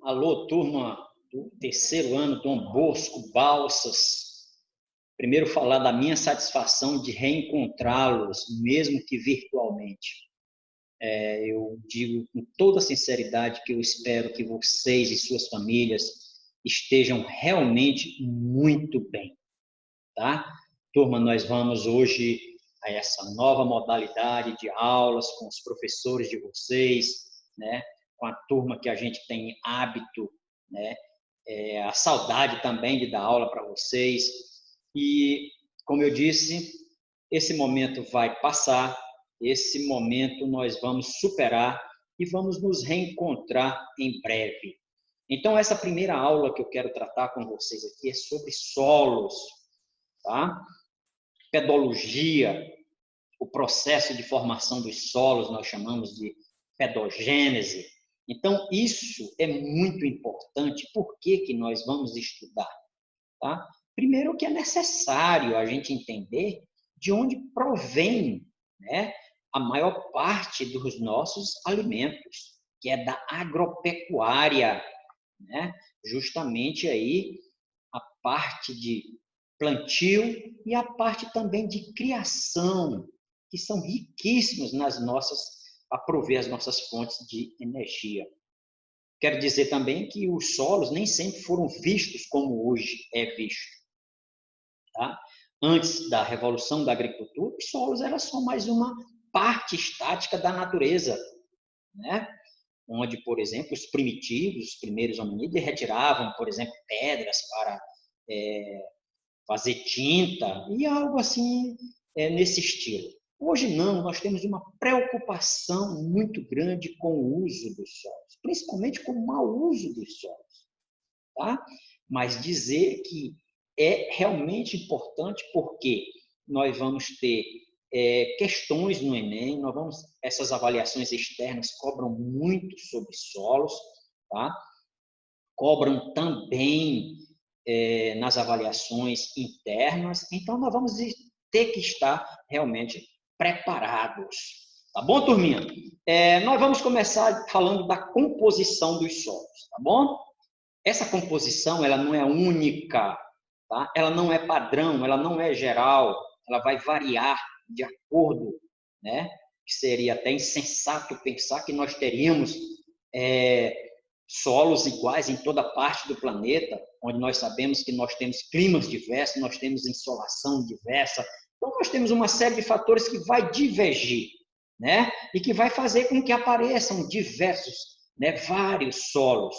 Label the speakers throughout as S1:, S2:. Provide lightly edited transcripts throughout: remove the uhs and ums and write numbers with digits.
S1: Alô, turma do terceiro ano, Dom Bosco, Balsas. Primeiro falar da minha satisfação de reencontrá-los, mesmo que virtualmente. Eu digo com toda sinceridade que eu espero que vocês e suas famílias estejam realmente muito bem, tá? Turma, nós vamos hoje a essa nova modalidade de aulas com os professores de vocês, né? Com a turma que a gente tem hábito, né? A saudade também de dar aula para vocês. E, como eu disse, esse momento vai passar, esse momento nós vamos superar e vamos nos reencontrar em breve. Então, essa primeira aula que eu quero tratar com vocês aqui é sobre solos, tá? Pedologia, o processo de formação dos solos, nós chamamos de pedogênese. Então, isso é muito importante. Por que que nós vamos estudar? Tá? Primeiro que é necessário a gente entender de onde provém, né, a maior parte dos nossos alimentos, que é da agropecuária, né? Justamente aí a parte de plantio e a parte também de criação, que são riquíssimos nas nossas, a prover as nossas fontes de energia. Quero dizer também que os solos nem sempre foram vistos como hoje é visto. Tá? Antes da revolução da agricultura, os solos eram só mais uma parte estática da natureza, né? Onde, por exemplo, os primitivos, os primeiros hominídeos, retiravam, por exemplo, pedras para fazer tinta e algo assim nesse estilo. Hoje não, nós temos uma preocupação muito grande com o uso dos solos, principalmente com o mau uso dos solos. Tá? Mas dizer que é realmente importante porque nós vamos ter questões no Enem, essas avaliações externas cobram muito sobre solos, tá? Cobram também nas avaliações internas, então nós vamos ter que estar realmente preparados. Tá bom, turminha? Nós vamos começar falando da composição dos solos, tá bom? Essa composição, ela não é única, tá? Ela não é padrão, ela não é geral, ela vai variar de acordo, né? Que seria até insensato pensar que nós teríamos solos iguais em toda parte do planeta, onde nós sabemos que nós temos climas diversos, nós temos insolação diversa, então nós temos uma série de fatores que vai divergir, né? E que vai fazer com que apareçam diversos, né? Vários solos.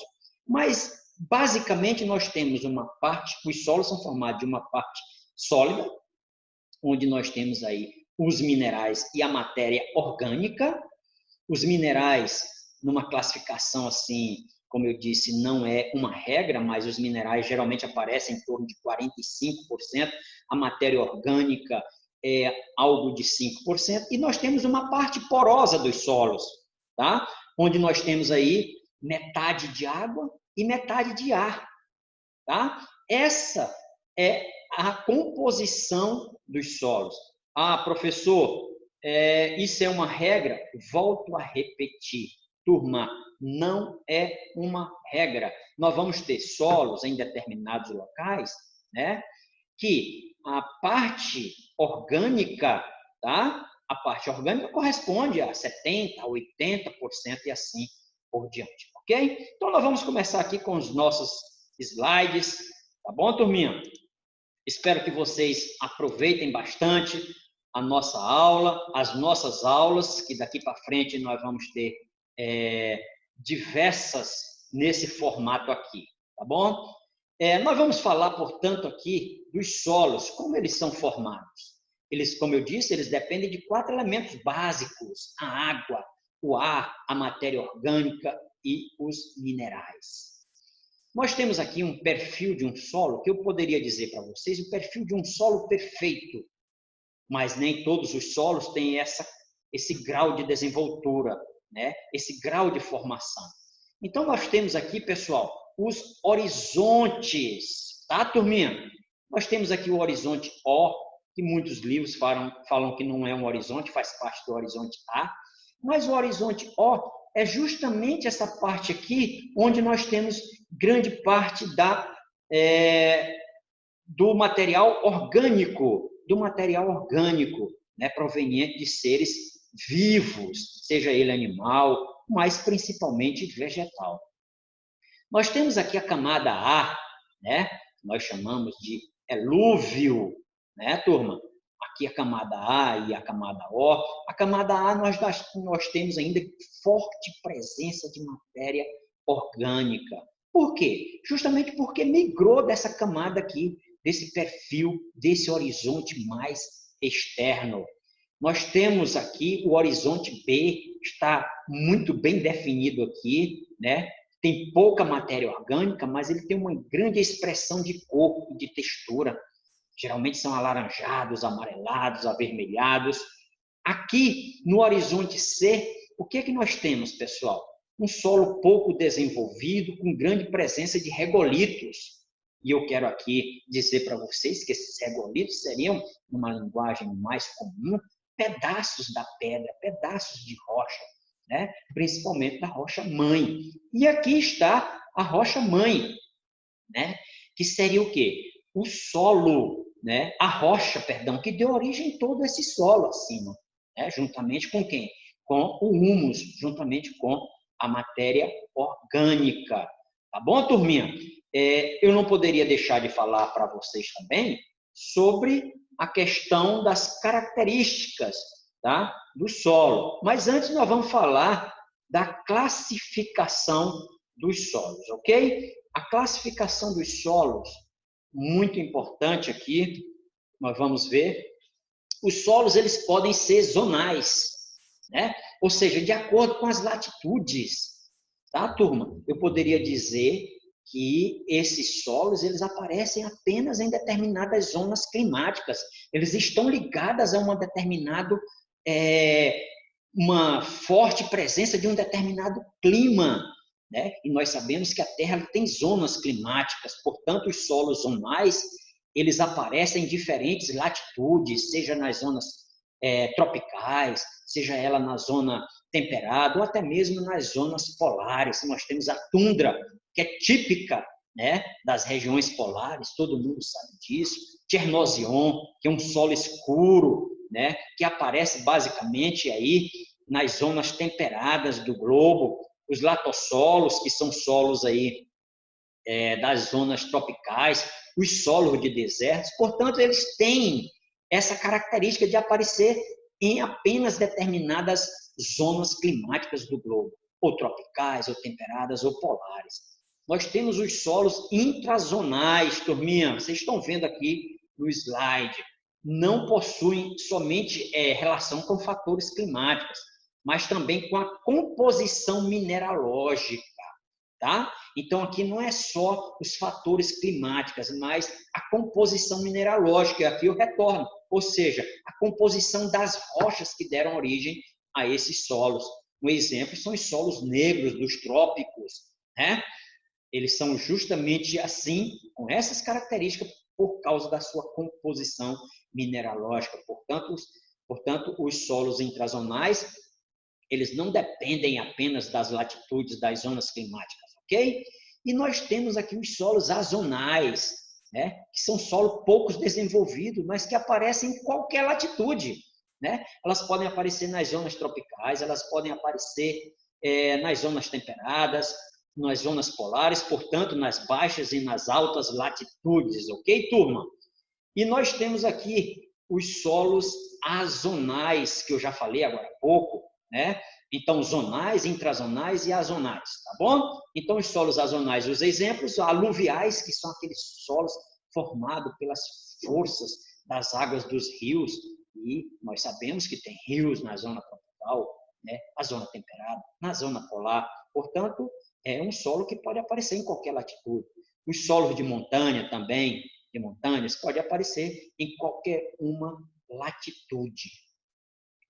S1: Mas basicamente nós temos uma parte, os solos são formados de uma parte sólida, onde nós temos aí os minerais e a matéria orgânica. Os minerais, numa classificação assim, como eu disse, não é uma regra, mas os minerais geralmente aparecem em torno de 45%, a matéria orgânica é algo de 5%, e nós temos uma parte porosa dos solos, tá? Onde nós temos aí metade de água e metade de ar, tá? Essa é a composição dos solos. Ah, professor, isso é uma regra? Volto a repetir. Turma, não é uma regra. Nós vamos ter solos em determinados locais, né? Que a parte orgânica, tá? A parte orgânica corresponde a 70%, a 80% e assim por diante, ok? Então, nós vamos começar aqui com os nossos slides, tá bom, turminha? Espero que vocês aproveitem bastante a nossa aula, as nossas aulas, que daqui para frente nós vamos ter diversas nesse formato aqui, tá bom? Nós vamos falar, portanto, aqui dos solos, como eles são formados. Eles, como eu disse, eles dependem de 4 elementos básicos: a água, o ar, a matéria orgânica e os minerais. Nós temos aqui um perfil de um solo, que eu poderia dizer para vocês, o perfil de um solo perfeito, mas nem todos os solos têm esse grau de desenvoltura, né? Esse grau de formação. Então, nós temos aqui, pessoal, os horizontes, tá, turminha? Nós temos aqui o horizonte O, que muitos livros falam que não é um horizonte, faz parte do horizonte A, mas o horizonte O é justamente essa parte aqui onde nós temos grande parte do material orgânico, né, proveniente de seres vivos, seja ele animal, mas principalmente vegetal. Nós temos aqui a camada A, né? Nós chamamos de elúvio, né, turma? Aqui a camada A e a camada O. A camada A nós temos ainda forte presença de matéria orgânica. Por quê? Justamente porque migrou dessa camada aqui, desse perfil, desse horizonte mais externo. Nós temos aqui o horizonte B, está muito bem definido aqui, né? Tem pouca matéria orgânica, mas ele tem uma grande expressão de cor e de textura. Geralmente são alaranjados, amarelados, avermelhados. Aqui, no horizonte C, o que é que nós temos, pessoal? Um solo pouco desenvolvido, com grande presença de regolitos. E eu quero aqui dizer para vocês que esses regolitos seriam, numa linguagem mais comum, pedaços da pedra, pedaços de rocha, né? Principalmente da rocha-mãe. E aqui está a rocha-mãe, né? Que seria o quê? O solo, né? A rocha, perdão, que deu origem a todo esse solo acima, né? Juntamente com quem? Com o humus, juntamente com a matéria orgânica. Tá bom, turminha? Eu não poderia deixar de falar para vocês também sobre a questão das características, tá, do solo. Mas antes nós vamos falar da classificação dos solos, ok? A classificação dos solos, muito importante aqui, nós vamos ver. Os solos, eles podem ser zonais, né? Ou seja, de acordo com as latitudes, tá, turma? Eu poderia dizer que esses solos, eles aparecem apenas em determinadas zonas climáticas. Eles estão ligadas a uma forte presença de um determinado clima, né? E nós sabemos que a Terra tem zonas climáticas, portanto, os solos zonais, eles aparecem em diferentes latitudes, seja nas zonas tropicais, seja ela na zona temperada, ou até mesmo nas zonas polares. Nós temos a tundra, que é típica, né, das regiões polares, todo mundo sabe disso. Chernozyon, que é um solo escuro, né, que aparece basicamente aí nas zonas temperadas do globo. Os latossolos, que são solos aí das zonas tropicais, os solos de desertos. Portanto, eles têm essa característica de aparecer em apenas determinadas zonas climáticas do globo, ou tropicais, ou temperadas, ou polares. Nós temos os solos intrazonais, turminha, vocês estão vendo aqui no slide. Não possuem somente relação com fatores climáticos, mas também com a composição mineralógica, tá? Então, aqui não é só os fatores climáticos, mas a composição mineralógica, aqui eu retorno, ou seja, a composição das rochas que deram origem a esses solos. Um exemplo são os solos negros dos trópicos, né? Eles são justamente assim, com essas características, por causa da sua composição mineralógica. Portanto, os solos intrazonais, eles não dependem apenas das latitudes das zonas climáticas, ok? E nós temos aqui os solos azonais, né? Que são solos poucos desenvolvidos, mas que aparecem em qualquer latitude, né? Elas podem aparecer nas zonas tropicais, elas podem aparecer nas zonas temperadas, nas zonas polares, portanto, nas baixas e nas altas latitudes, ok, turma? E nós temos aqui os solos azonais, que eu já falei agora há pouco, né? Então, zonais, intrazonais e azonais, tá bom? Então, os solos azonais, os exemplos, aluviais, que são aqueles solos formados pelas forças das águas dos rios, e nós sabemos que tem rios na zona tropical, né? Na zona temperada, na zona polar, portanto, é um solo que pode aparecer em qualquer latitude. Os solos de montanha também, de montanhas, pode aparecer em qualquer uma latitude.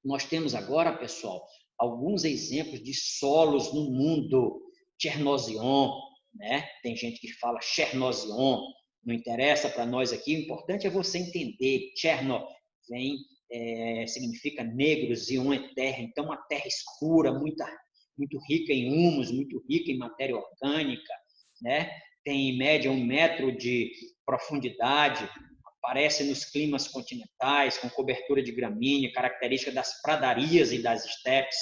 S1: Nós temos agora, pessoal, alguns exemplos de solos no mundo. Chernozyon, né? Tem gente que fala Chernozyon, não interessa para nós aqui, o importante é você entender. Cherno significa negro, Zion é terra, então uma terra escura, muito rica em humus, muito rica em matéria orgânica, né? Tem em média 1 metro de profundidade, aparece nos climas continentais, com cobertura de gramínea, característica das pradarias e das estepes,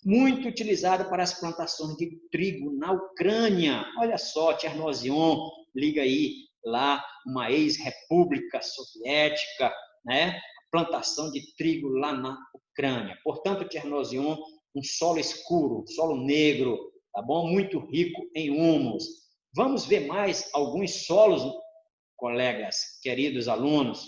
S1: muito utilizado para as plantações de trigo na Ucrânia. Olha só, Tchernozion, liga aí lá uma ex-república soviética, né? Plantação de trigo lá na Ucrânia. Portanto, Tchernozion, um solo escuro, um solo negro, tá bom? Muito rico em humus. Vamos ver mais alguns solos, colegas, queridos alunos.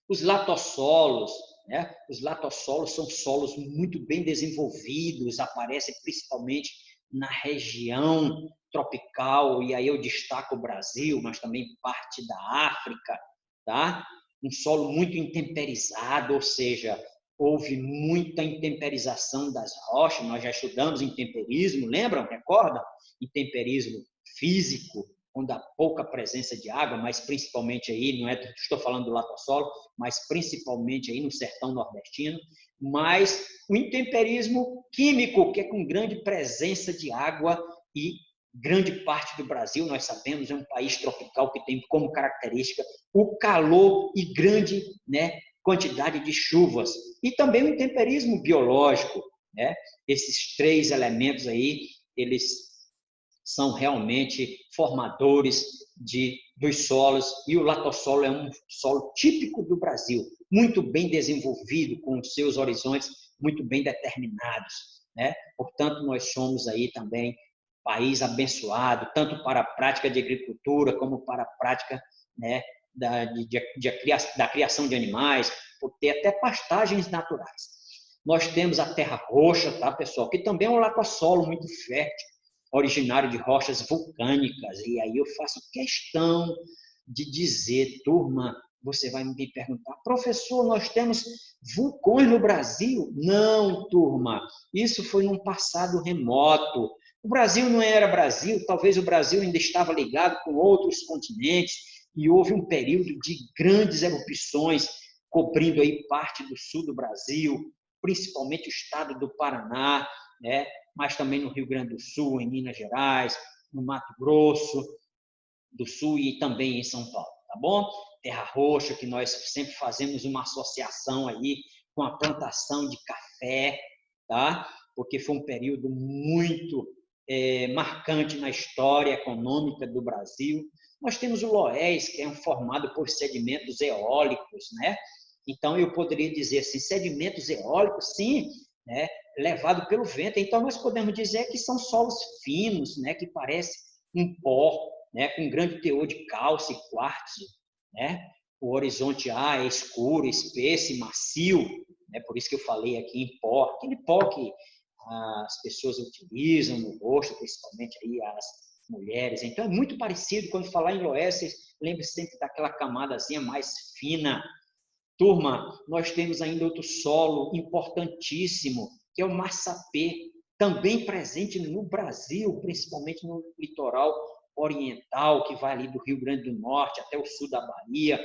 S1: Os latossolos, né? Os latossolos são solos muito bem desenvolvidos, aparecem principalmente na região tropical, e aí eu destaco o Brasil, mas também parte da África, tá? Um solo muito intemperizado, ou seja, houve muita intemperização das rochas, nós já estudamos intemperismo, lembram? Recordam? Intemperismo físico, onde há pouca presença de água, mas principalmente aí, não estou falando do latossolo, mas principalmente aí no sertão nordestino, mas o intemperismo químico, que é com grande presença de água, e grande parte do Brasil, nós sabemos, é um país tropical que tem como característica o calor e grande, né, quantidade de chuvas. E também o intemperismo biológico, né? Esses 3 elementos aí, eles são realmente formadores dos solos, e o latossolo é um solo típico do Brasil, muito bem desenvolvido, com os seus horizontes muito bem determinados, né? Portanto, nós somos aí também país abençoado, tanto para a prática de agricultura, como para a prática, né, da criação de animais, por ter até pastagens naturais. Nós temos a terra roxa, tá, pessoal? Que também é um latossolo muito fértil, originário de rochas vulcânicas. E aí eu faço questão de dizer, turma, você vai me perguntar, professor, nós temos vulcões no Brasil? Não, turma, isso foi num passado remoto. O Brasil não era Brasil, talvez o Brasil ainda estava ligado com outros continentes, e houve um período de grandes erupções cobrindo aí parte do sul do Brasil, principalmente o estado do Paraná, né? Mas também no Rio Grande do Sul, em Minas Gerais, no Mato Grosso do Sul e também em São Paulo, tá bom? Terra Roxa, que nós sempre fazemos uma associação aí com a plantação de café, tá? Porque foi um período muito marcante na história econômica do Brasil. Nós temos o Loés, que é formado por sedimentos eólicos, né? Então, eu poderia dizer assim, sedimentos eólicos, sim, né? Levado pelo vento. Então, nós podemos dizer que são solos finos, né? Que parece um pó, né? Com grande teor de cálcio e quartzo, né? O horizonte A é escuro, espesso e macio, né? Por isso que eu falei aqui em pó, aquele pó que as pessoas utilizam no rosto, principalmente aí as mulheres. Então, é muito parecido. Quando falar em Loess, lembre-se sempre daquela camadazinha mais fina. Turma, nós temos ainda outro solo importantíssimo, que é o massapê, também presente no Brasil, principalmente no litoral oriental, que vai ali do Rio Grande do Norte até o sul da Bahia.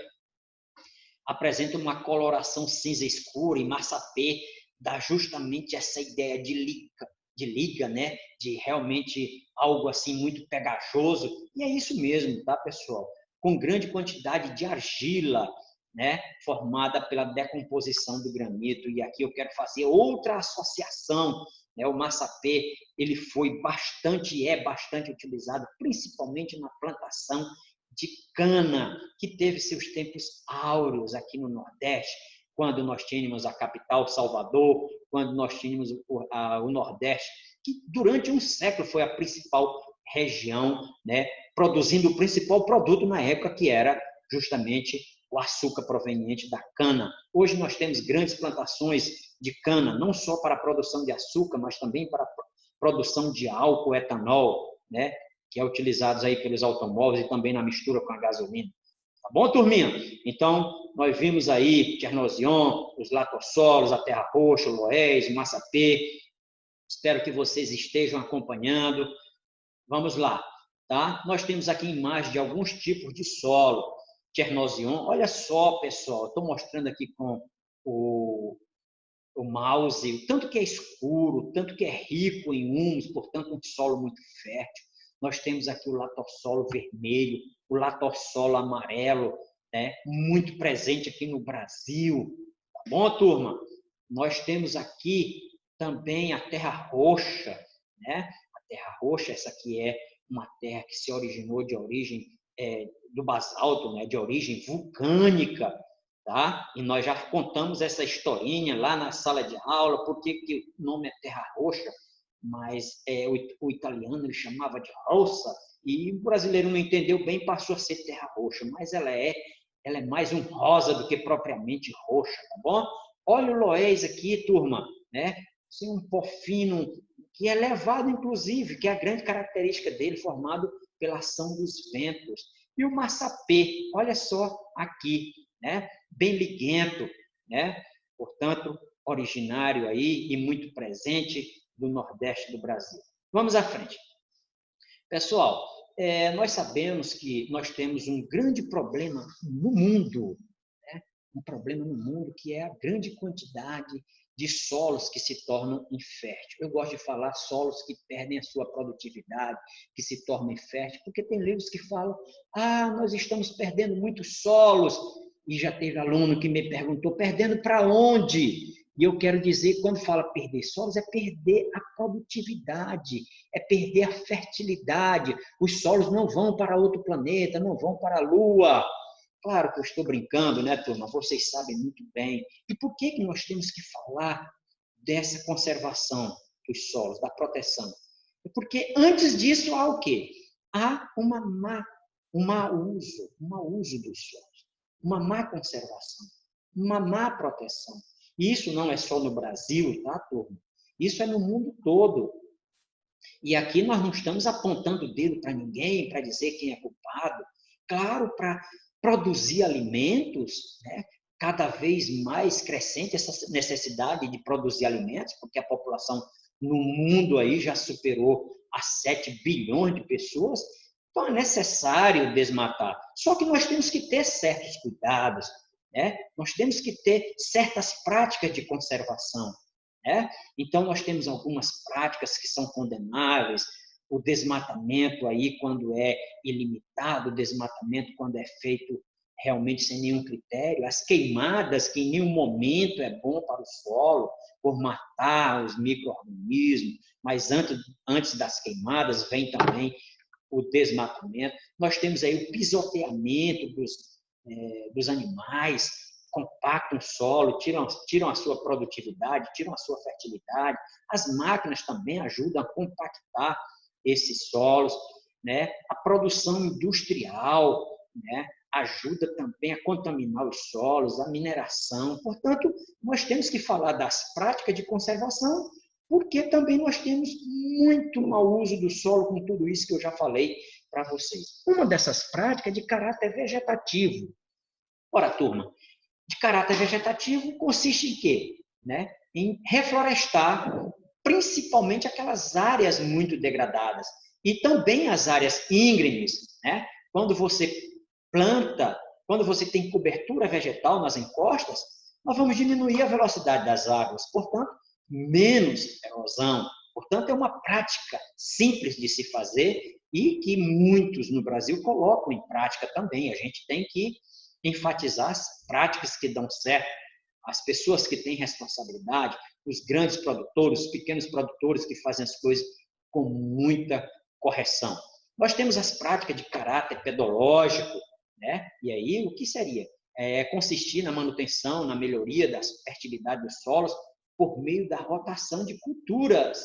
S1: Apresenta uma coloração cinza escura, e massapê dá justamente essa ideia de liga, né? De realmente algo assim muito pegajoso. E é isso mesmo, tá, pessoal? Com grande quantidade de argila, né, formada pela decomposição do granito. E aqui eu quero fazer outra associação, né? O massapê, ele foi bastante e é bastante utilizado, principalmente na plantação de cana, que teve seus tempos áureos aqui no Nordeste, quando nós tínhamos a capital, Salvador, quando nós tínhamos o Nordeste, que durante um século foi a principal região, né, produzindo o principal produto na época, que era justamente o açúcar proveniente da cana. Hoje nós temos grandes plantações de cana, não só para a produção de açúcar, mas também para a produção de álcool, etanol, né, que é utilizado aí pelos automóveis e também na mistura com a gasolina. Tá bom, turminha? Então, nós vimos aí Tchernozion, os latossolos, a terra roxa, o Loés, o massapê. Espero que vocês estejam acompanhando. Vamos lá, tá? Nós temos aqui imagens de alguns tipos de solo. Tchernozion, olha só, pessoal, estou mostrando aqui com o o mouse, o tanto que é escuro, o tanto que é rico em humus, portanto, um solo muito fértil. Nós temos aqui o latossolo vermelho, o latossolo amarelo, né, muito presente aqui no Brasil. Tá bom, turma? Nós temos aqui também a terra roxa, né? A terra roxa, essa aqui é uma terra que se originou de origem do basalto, né? De origem vulcânica, tá? E nós já contamos essa historinha lá na sala de aula, porque que o nome é terra roxa, mas o italiano ele chamava de rossa, e o brasileiro não entendeu bem, passou a ser terra roxa, mas ela é mais um rosa do que propriamente roxa, tá bom? Olha o loés aqui, turma, né? Sim, um pó fino, que é levado, inclusive, que é a grande característica dele, formado pela ação dos ventos. E o massapê, olha só aqui, né? Bem liguento, né? Portanto, originário aí e muito presente do Nordeste do Brasil. Vamos à frente. Pessoal, nós sabemos que nós temos um grande problema no mundo, né? Um problema no mundo que é a grande quantidade de solos que se tornam inférteis. Eu gosto de falar solos que perdem a sua produtividade, que se tornam inférteis, porque tem livros que falam, nós estamos perdendo muitos solos, e já teve aluno que me perguntou, perdendo para onde? E eu quero dizer, quando fala perder solos, é perder a produtividade, é perder a fertilidade. Os solos não vão para outro planeta, não vão para a Lua. Claro que eu estou brincando, né, turma? Vocês sabem muito bem. E por que nós temos que falar dessa conservação dos solos, da proteção? Porque antes disso há o quê? Há um mau uso dos solos, uma má conservação, uma má proteção. E isso não é só no Brasil, tá, turma? Isso é no mundo todo. E aqui nós não estamos apontando o dedo para ninguém, para dizer quem é culpado. Claro, para produzir alimentos, né? Cada vez mais crescente essa necessidade de produzir alimentos, porque a população no mundo aí já superou as 7 bilhões de pessoas, então é necessário desmatar. Só que nós temos que ter certos cuidados, né? Nós temos que ter certas práticas de conservação, né? Então, nós temos algumas práticas que são condenáveis, o desmatamento aí quando é ilimitado, o desmatamento quando é feito realmente sem nenhum critério, as queimadas que em nenhum momento é bom para o solo, por matar os micro-organismos, mas antes das queimadas vem também o desmatamento. Nós temos aí o pisoteamento dos animais, compactam o solo, tiram a sua produtividade, tiram a sua fertilidade. As máquinas também ajudam a compactar esses solos, né? A produção industrial, né, ajuda também a contaminar os solos, a mineração. Portanto, nós temos que falar das práticas de conservação, porque também nós temos muito mau uso do solo com tudo isso que eu já falei para vocês. Uma dessas práticas é de caráter vegetativo. Ora, turma, de caráter vegetativo consiste em quê? Né? Em reflorestar principalmente aquelas áreas muito degradadas e também as áreas íngremes, né? Quando você planta, quando você tem cobertura vegetal nas encostas, nós vamos diminuir a velocidade das águas, portanto, menos erosão. Portanto, é uma prática simples de se fazer e que muitos no Brasil colocam em prática também. A gente tem que enfatizar as práticas que dão certo, as pessoas que têm responsabilidade, os grandes produtores, os pequenos produtores que fazem as coisas com muita correção. Nós temos as práticas de caráter pedológico, né? E aí o que seria? Consistir na manutenção, na melhoria da fertilidade dos solos por meio da rotação de culturas,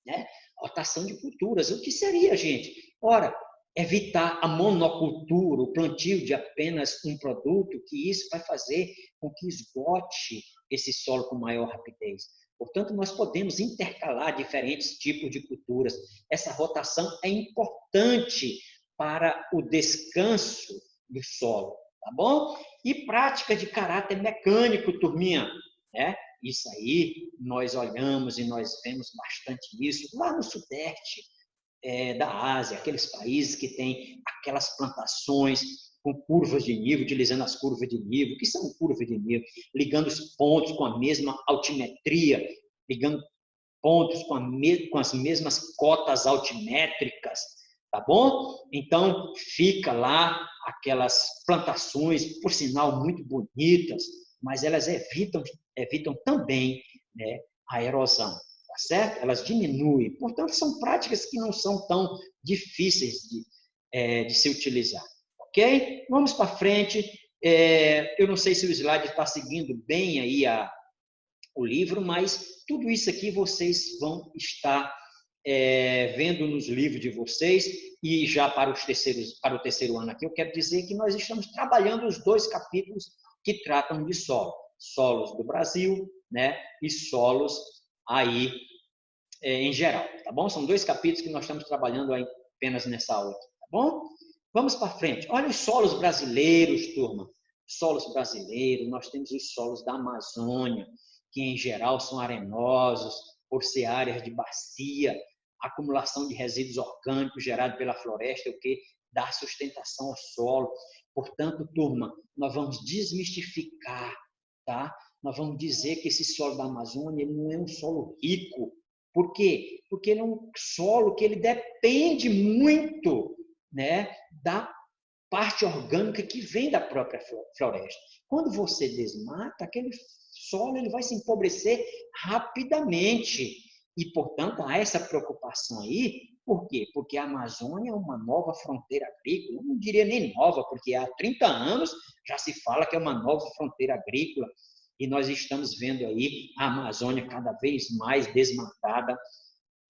S1: né? Rotação de culturas. O que seria, gente? Ora, evitar a monocultura, o plantio de apenas um produto, que isso vai fazer com que esgote esse solo com maior rapidez. Portanto, nós podemos intercalar diferentes tipos de culturas. Essa rotação é importante para o descanso do solo, tá bom? E prática de caráter mecânico, turminha, né? Isso aí, nós olhamos e nós vemos bastante isso lá no Sudeste da Ásia, aqueles países que têm aquelas plantações com curvas de nível, utilizando as curvas de nível. O que são curvas de nível? Ligando os pontos com a mesma altimetria, ligando pontos com as mesmas cotas altimétricas, tá bom? Então, fica lá aquelas plantações, por sinal, muito bonitas, mas elas evitam também, né, a erosão, tá certo? Elas diminuem. Portanto, são práticas que não são tão difíceis de se utilizar, ok? Vamos para frente. Eu não sei se o slide está seguindo bem aí o livro, mas tudo isso aqui vocês vão estar vendo nos livros de vocês. E já para o terceiro ano aqui, eu quero dizer que nós estamos trabalhando os 2 capítulos que tratam de solos do Brasil, né, e solos aí em geral, tá bom? São 2 capítulos que nós estamos trabalhando aí apenas nessa aula, tá bom? Vamos para frente. Olha os solos brasileiros, turma. Solos brasileiros, nós temos os solos da Amazônia, que em geral são arenosos, por ser áreas de bacia, acumulação de resíduos orgânicos gerados pela floresta, o que dá sustentação ao solo. Portanto, turma, nós vamos desmistificar, tá? Nós vamos dizer que esse solo da Amazônia ele não é um solo rico. Por quê? Porque ele é um solo que ele depende muito, né, da parte orgânica que vem da própria floresta. Quando você desmata, aquele solo ele vai se empobrecer rapidamente. E, portanto, há essa preocupação aí. Por quê? Porque a Amazônia é uma nova fronteira agrícola. Eu não diria nem nova, porque há 30 anos já se fala que é uma nova fronteira agrícola. E nós estamos vendo aí a Amazônia cada vez mais desmatada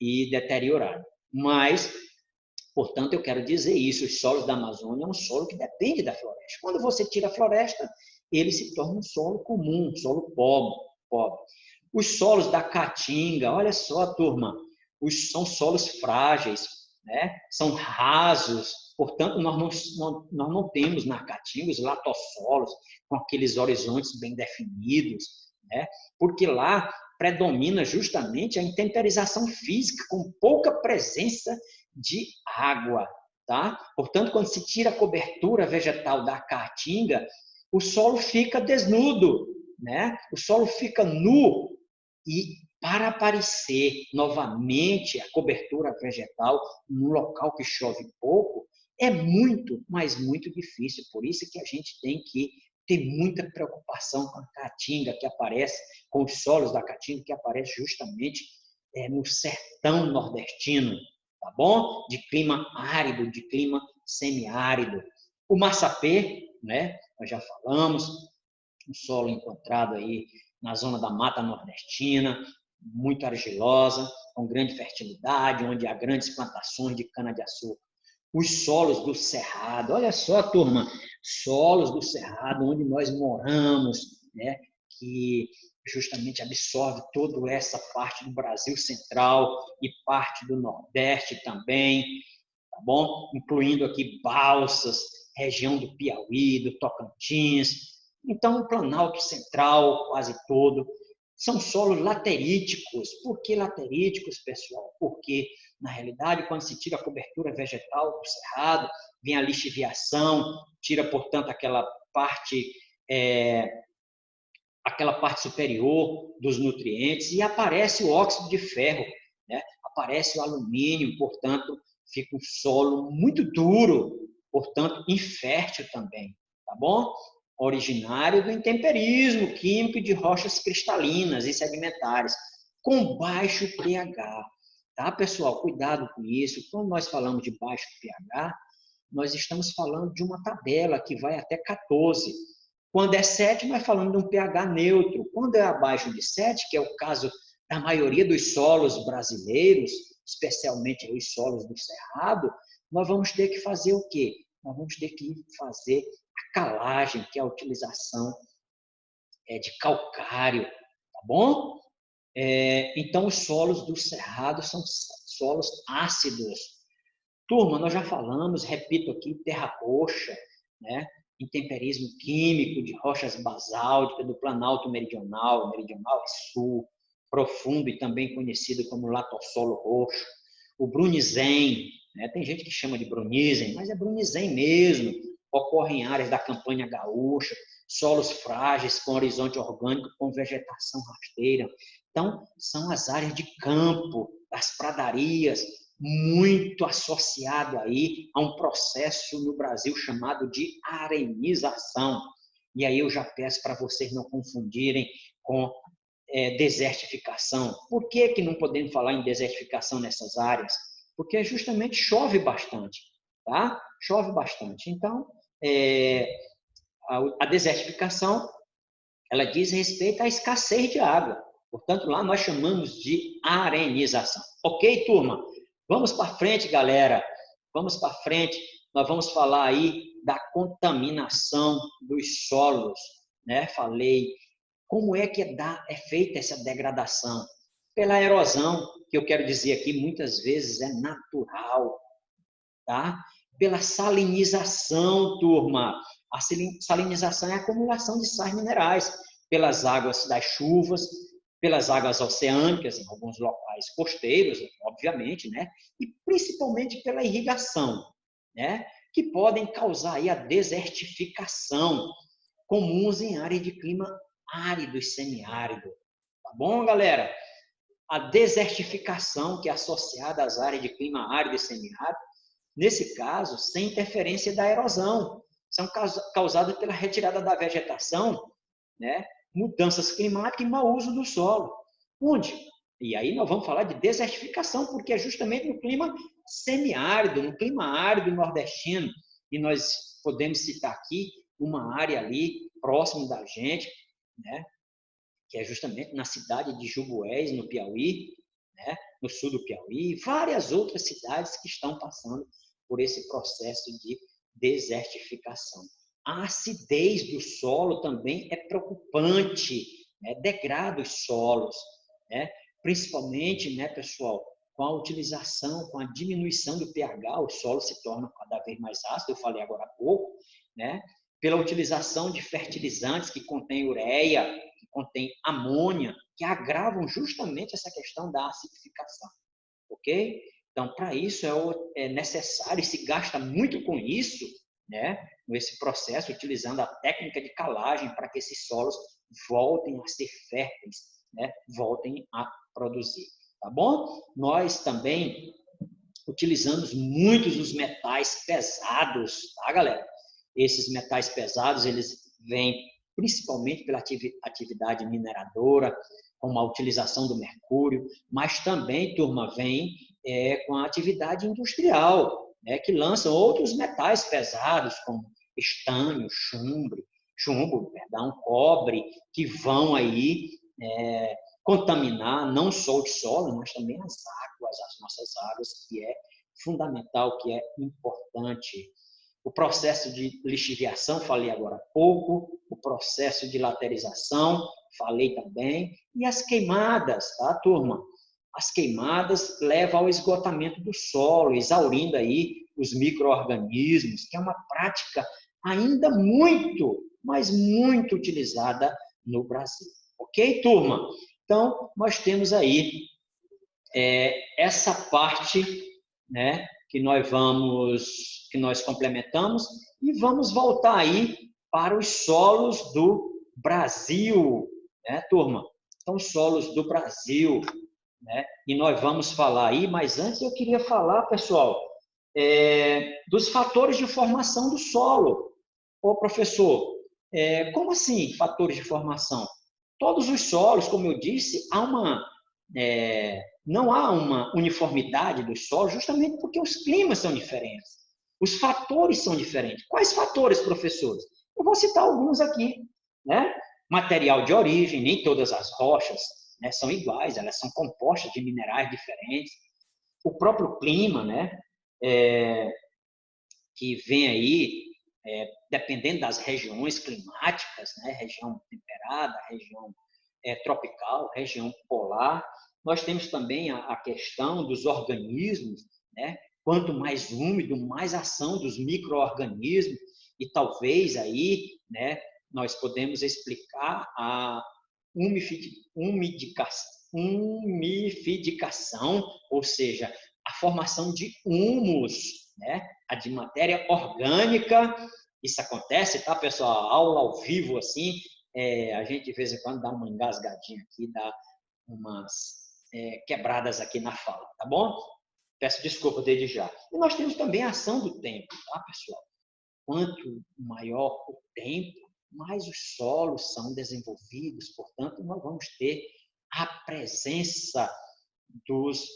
S1: e deteriorada. Mas, portanto, eu quero dizer isso, os solos da Amazônia é um solo que depende da floresta. Quando você tira a floresta, ele se torna um solo comum, um solo pobre. Os solos da Caatinga, olha só, turma, são solos frágeis, né? São rasos, portanto, nós não temos na Caatinga os latossolos com aqueles horizontes bem definidos, né? Porque lá predomina justamente a intemperização física, com pouca presença de água, tá? Portanto, quando se tira a cobertura vegetal da Caatinga, o solo fica desnudo, né? O solo fica nu e para aparecer novamente a cobertura vegetal num local que chove pouco, é muito, mas muito difícil. Por isso que a gente tem que ter muita preocupação com a Caatinga que aparece, com os solos da Caatinga que aparece justamente no sertão nordestino, tá bom? De clima árido, de clima semiárido. O massapê, né? Nós já falamos, um solo encontrado aí na zona da Mata Nordestina, muito argilosa, com grande fertilidade, onde há grandes plantações de cana-de-açúcar. Os solos do Cerrado, olha só, turma, solos do Cerrado, onde nós moramos, né, que justamente absorve toda essa parte do Brasil central e parte do Nordeste também, tá bom? Incluindo aqui Balsas, região do Piauí, do Tocantins. Então, o Planalto Central, quase todo, são solos lateríticos. Por que lateríticos, pessoal? Porque, na realidade, quando se tira a cobertura vegetal do cerrado, vem a lixiviação, tira, portanto, aquela parte superior dos nutrientes e aparece o óxido de ferro, né? Aparece o alumínio, portanto, fica um solo muito duro, portanto, infértil também, tá bom? Originário do intemperismo químico de rochas cristalinas e sedimentares, com baixo pH. Tá, pessoal? Cuidado com isso. Quando nós falamos de baixo pH, nós estamos falando de uma tabela que vai até 14. Quando é 7, nós falamos de um pH neutro. Quando é abaixo de 7, que é o caso da maioria dos solos brasileiros, especialmente os solos do Cerrado, nós vamos ter que fazer o quê? Nós vamos ter que fazer a calagem, que é a utilização de calcário, tá bom? Então, os solos do Cerrado são solos ácidos. Turma, nós já falamos, repito aqui, terra roxa, né? Intemperismo químico de rochas basálticas do Planalto Meridional, Meridional e Sul, profundo e também conhecido como latossolo roxo. O brunizem, né? Tem gente que chama de brunizem, mas é brunizem mesmo, ocorre em áreas da campanha gaúcha, solos frágeis com horizonte orgânico, com vegetação rasteira. Então, são as áreas de campo, das pradarias, muito associado aí a um processo no Brasil chamado de arenização. E aí eu já peço para vocês não confundirem com desertificação. Por que não podemos falar em desertificação nessas áreas? Porque justamente chove bastante, tá? Chove bastante. Então, a desertificação, ela diz respeito à escassez de água. Portanto, lá nós chamamos de arenização. Ok, turma? Vamos para frente, galera. Vamos para frente. Nós vamos falar aí da contaminação dos solos, né? Falei como é que é feita essa degradação? Pela erosão, que eu quero dizer aqui, muitas vezes é natural, tá? Pela salinização, turma. A salinização é a acumulação de sais minerais pelas águas das chuvas, pelas águas oceânicas, em alguns locais costeiros, obviamente, né? E principalmente pela irrigação, né? Que podem causar aí a desertificação, comuns em áreas de clima árido e semiárido. Tá bom, galera? A desertificação, que é associada às áreas de clima árido e semiárido, nesse caso, sem interferência da erosão, são causadas pela retirada da vegetação, né? Mudanças climáticas e mau uso do solo. Onde? E aí nós vamos falar de desertificação, porque é justamente no clima semiárido, no clima árido nordestino, e nós podemos citar aqui uma área ali próximo da gente, né? Que é justamente na cidade de Juboés, no Piauí, né? No sul do Piauí, e várias outras cidades que estão passando por esse processo de desertificação. A acidez do solo também é preocupante, né? Degrada os solos, né? Principalmente, né, pessoal, com a utilização, com a diminuição do pH, o solo se torna cada vez mais ácido, eu falei agora há pouco, né? Pela utilização de fertilizantes que contêm ureia, que contêm amônia, que agravam justamente essa questão da acidificação, ok? Então, para isso é necessário, e se gasta muito com isso, né? Nesse processo, utilizando a técnica de calagem para que esses solos voltem a ser férteis, né? Voltem a produzir, tá bom? Nós também utilizamos muitos os metais pesados, tá, galera? Esses metais pesados, eles vêm principalmente pela atividade mineradora, com a utilização do mercúrio, mas também, turma, vem com a atividade industrial, né, que lançam outros metais pesados, como estanho, chumbo, cobre, que vão aí contaminar não só o solo, mas também as águas, as nossas águas, que é fundamental, que é importante. O processo de lixiviação, falei agora há pouco, o processo de laterização, falei também, e as queimadas, tá, turma? As queimadas levam ao esgotamento do solo, exaurindo aí os micro-organismos, que é uma prática ainda muito, mas muito utilizada no Brasil. Ok, turma? Então, nós temos aí essa parte, né, que nós complementamos, e vamos voltar aí para os solos do Brasil, né, turma? Então, solos do Brasil, né? E nós vamos falar aí, mas antes eu queria falar, pessoal, dos fatores de formação do solo. Ô, professor, como assim fatores de formação? Todos os solos, como eu disse, não há uma uniformidade dos solos, justamente porque os climas são diferentes. Os fatores são diferentes. Quais fatores, professores? Eu vou citar alguns aqui, né? Material de origem, nem todas as rochas, né, são iguais, elas são compostas de minerais diferentes. O próprio clima, né? Que vem aí, dependendo das regiões climáticas, né? Região temperada, região tropical, região polar. Nós temos também a questão dos organismos, né? Quanto mais úmido, mais ação dos micro-organismos, e talvez aí, né, nós podemos explicar a umidificação, ou seja, a formação de humus, né, a de matéria orgânica Isso acontece, tá, pessoal? Aula ao vivo, assim, a gente de vez em quando dá uma engasgadinha aqui, dá umas quebradas aqui na fala, tá bom? Peço desculpa desde já. E nós temos também a ação do tempo, tá, pessoal? Quanto maior o tempo, mais os solos são desenvolvidos, portanto, nós vamos ter a presença dos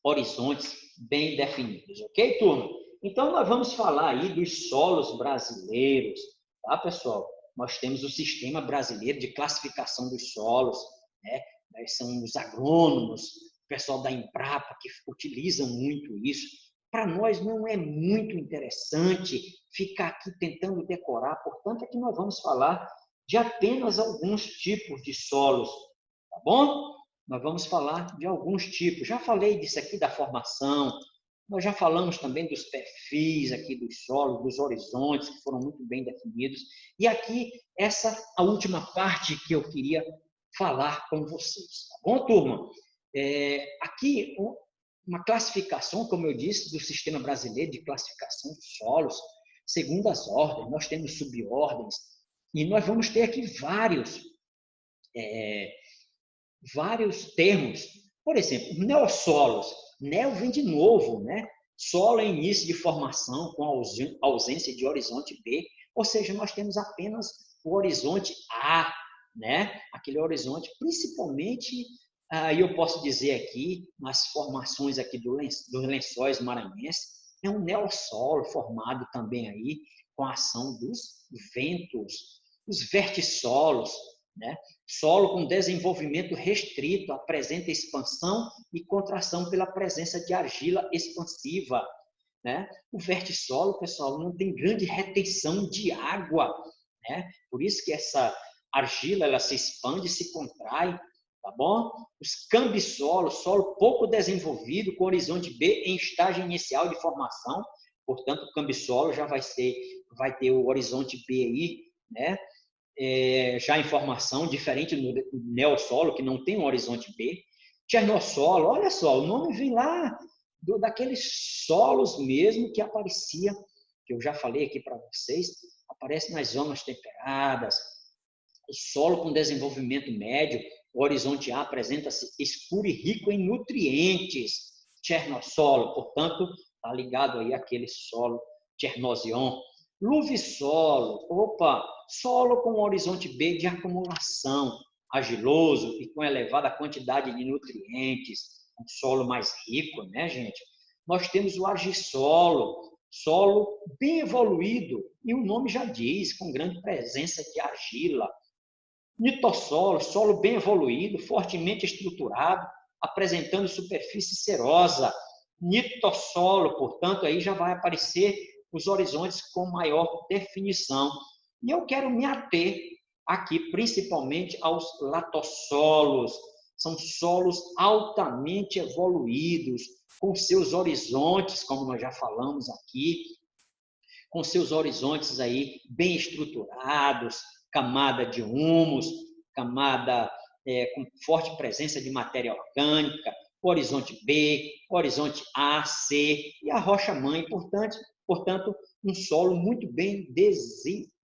S1: horizontes bem definidos, ok, turma? Então, nós vamos falar aí dos solos brasileiros, tá, pessoal? Nós temos o Sistema Brasileiro de Classificação dos Solos, né? São os agrônomos, o pessoal da Embrapa, que utilizam muito isso. Para nós não é muito interessante ficar aqui tentando decorar, portanto, é que nós vamos falar de apenas alguns tipos de solos, tá bom? Nós vamos falar de alguns tipos. Já falei disso aqui da formação, nós já falamos também dos perfis aqui dos solos, dos horizontes, que foram muito bem definidos. E aqui, essa a última parte que eu queria falar com vocês. Tá bom, turma? Aqui, uma classificação, como eu disse, do Sistema Brasileiro de Classificação de Solos, segundo as ordens, nós temos subordens, e nós vamos ter aqui vários termos. Por exemplo, neossolos. Neo vem de novo, né? Solo é início de formação com ausência de horizonte B, ou seja, nós temos apenas o horizonte A, né? Aquele horizonte, principalmente, aí eu posso dizer aqui, nas formações aqui dos lençóis maranhenses, é um neossolo formado também aí com a ação dos ventos, os vertissolos, né? Solo com desenvolvimento restrito apresenta expansão e contração pela presença de argila expansiva, né? O vertissolo, pessoal, não tem grande retenção de água, né? Por isso que essa argila ela se expande e se contrai, tá bom? Os cambissolos, solo pouco desenvolvido com horizonte B em estágio inicial de formação, portanto, o cambissolo já vai ter o horizonte B aí, né? Já em formação, diferente do neossolo, que não tem um horizonte B. Chernossolo, olha só, o nome vem lá daqueles solos mesmo que aparecia, que eu já falei aqui para vocês, aparece nas zonas temperadas. O solo com desenvolvimento médio, o horizonte A apresenta-se escuro e rico em nutrientes. Chernossolo, portanto, está ligado aí àquele solo Chernozion. Luvissolo, solo com horizonte B de acumulação, argiloso e com elevada quantidade de nutrientes, um solo mais rico, né, gente? Nós temos o argissolo, solo bem evoluído, e o nome já diz, com grande presença de argila. Nitossolo, solo bem evoluído, fortemente estruturado, apresentando superfície cerosa. Nitossolo, portanto, aí já vai aparecer os horizontes com maior definição. E eu quero me ater aqui principalmente aos latossolos. São solos altamente evoluídos, com seus horizontes, como nós já falamos aqui, com seus horizontes aí bem estruturados, camada de humus, camada com forte presença de matéria orgânica, horizonte B, horizonte A, C e a rocha-mãe, portanto, um solo muito bem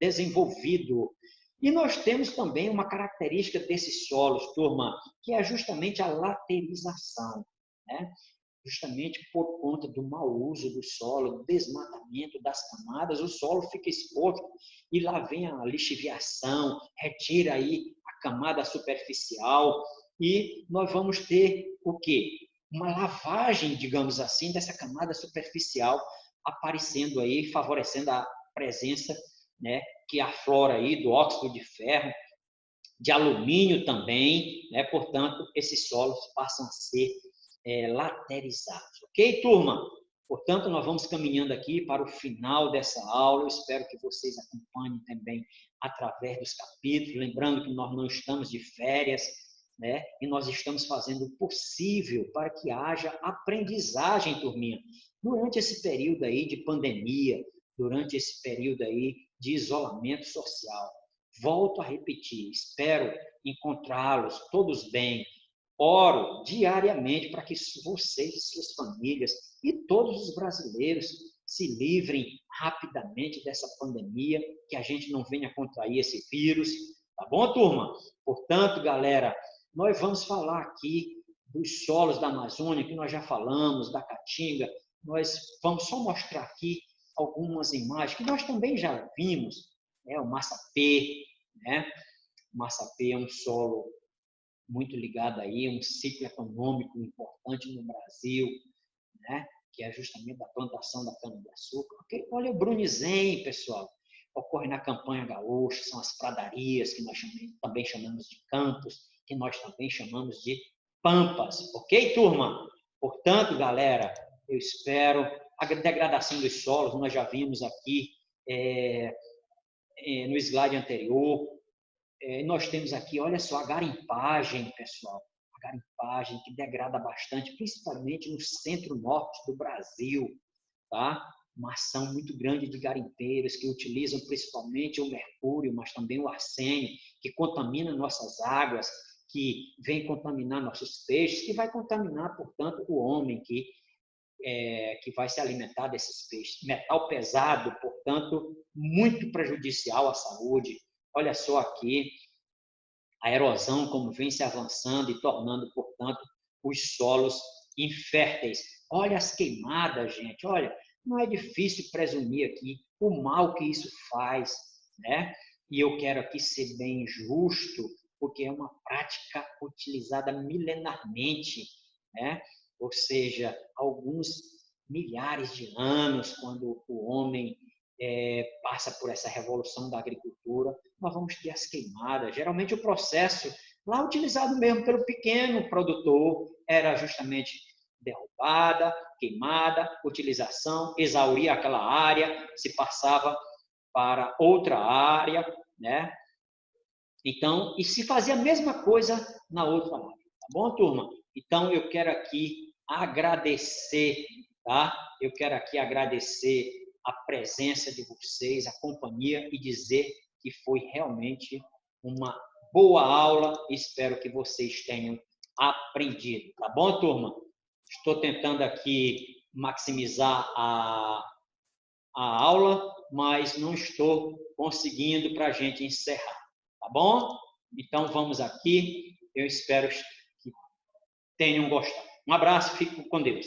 S1: desenvolvido. E nós temos também uma característica desses solos, turma, que é justamente a laterização, né? Justamente por conta do mau uso do solo, do desmatamento das camadas, o solo fica exposto e lá vem a lixiviação, retira aí a camada superficial e nós vamos ter o quê? Uma lavagem, digamos assim, dessa camada superficial aparecendo aí, favorecendo a presença, né, que aflora aí do óxido de ferro, de alumínio também, né? Portanto, esses solos passam a ser laterizados. Ok, turma? Portanto, nós vamos caminhando aqui para o final dessa aula. Eu espero que vocês acompanhem também através dos capítulos. Lembrando que nós não estamos de férias, né? E nós estamos fazendo o possível para que haja aprendizagem, turminha, durante esse período aí de pandemia, durante esse período aí de isolamento social. Volto a repetir, espero encontrá-los todos bem. Oro diariamente para que vocês e suas famílias e todos os brasileiros se livrem rapidamente dessa pandemia, que a gente não venha contrair esse vírus, tá bom, turma? Portanto, galera, nós vamos falar aqui dos solos da Amazônia, que nós já falamos, da Caatinga. Nós vamos só mostrar aqui algumas imagens que nós também já vimos, né? O Massapê, né? O Massapê é um solo muito ligado aí, um ciclo econômico importante no Brasil, né? Que é justamente da plantação da cana-de-açúcar. Okay? Olha o Brunizem, pessoal, ocorre na campanha gaúcha, são as pradarias, que nós também chamamos de campos, que nós também chamamos de pampas. Ok, turma? Portanto, galera, eu espero a degradação dos solos, nós já vimos aqui no slide anterior. Nós temos aqui, olha só, a garimpagem, pessoal. A garimpagem que degrada bastante, principalmente no centro-norte do Brasil, tá? Uma ação muito grande de garimpeiros que utilizam principalmente o mercúrio, mas também o arsênio, que contamina nossas águas, que vem contaminar nossos peixes, que vai contaminar, portanto, o homem que vai se alimentar desses peixes. Metal pesado, portanto, muito prejudicial à saúde. Olha só aqui a erosão como vem se avançando e tornando, portanto, os solos inférteis. Olha as queimadas, gente. Olha, não é difícil presumir aqui o mal que isso faz, né? E eu quero aqui ser bem justo, porque é uma prática utilizada milenarmente, né? Ou seja, alguns milhares de anos, quando o homem passa por essa revolução da agricultura, nós vamos ter as queimadas. Geralmente o processo, lá utilizado mesmo pelo pequeno produtor, era justamente derrubada, queimada, utilização, exauria aquela área, se passava para outra área, né? Então, e se fazia a mesma coisa na outra área, tá bom, turma? Então, eu quero aqui agradecer, tá? Eu quero aqui agradecer a presença de vocês, a companhia e dizer que foi realmente uma boa aula. Espero que vocês tenham aprendido, tá bom, turma? Estou tentando aqui maximizar a aula, mas não estou conseguindo para a gente encerrar, tá bom? Então, vamos aqui. Eu espero que tenham gostado. Um abraço, fiquem com Deus.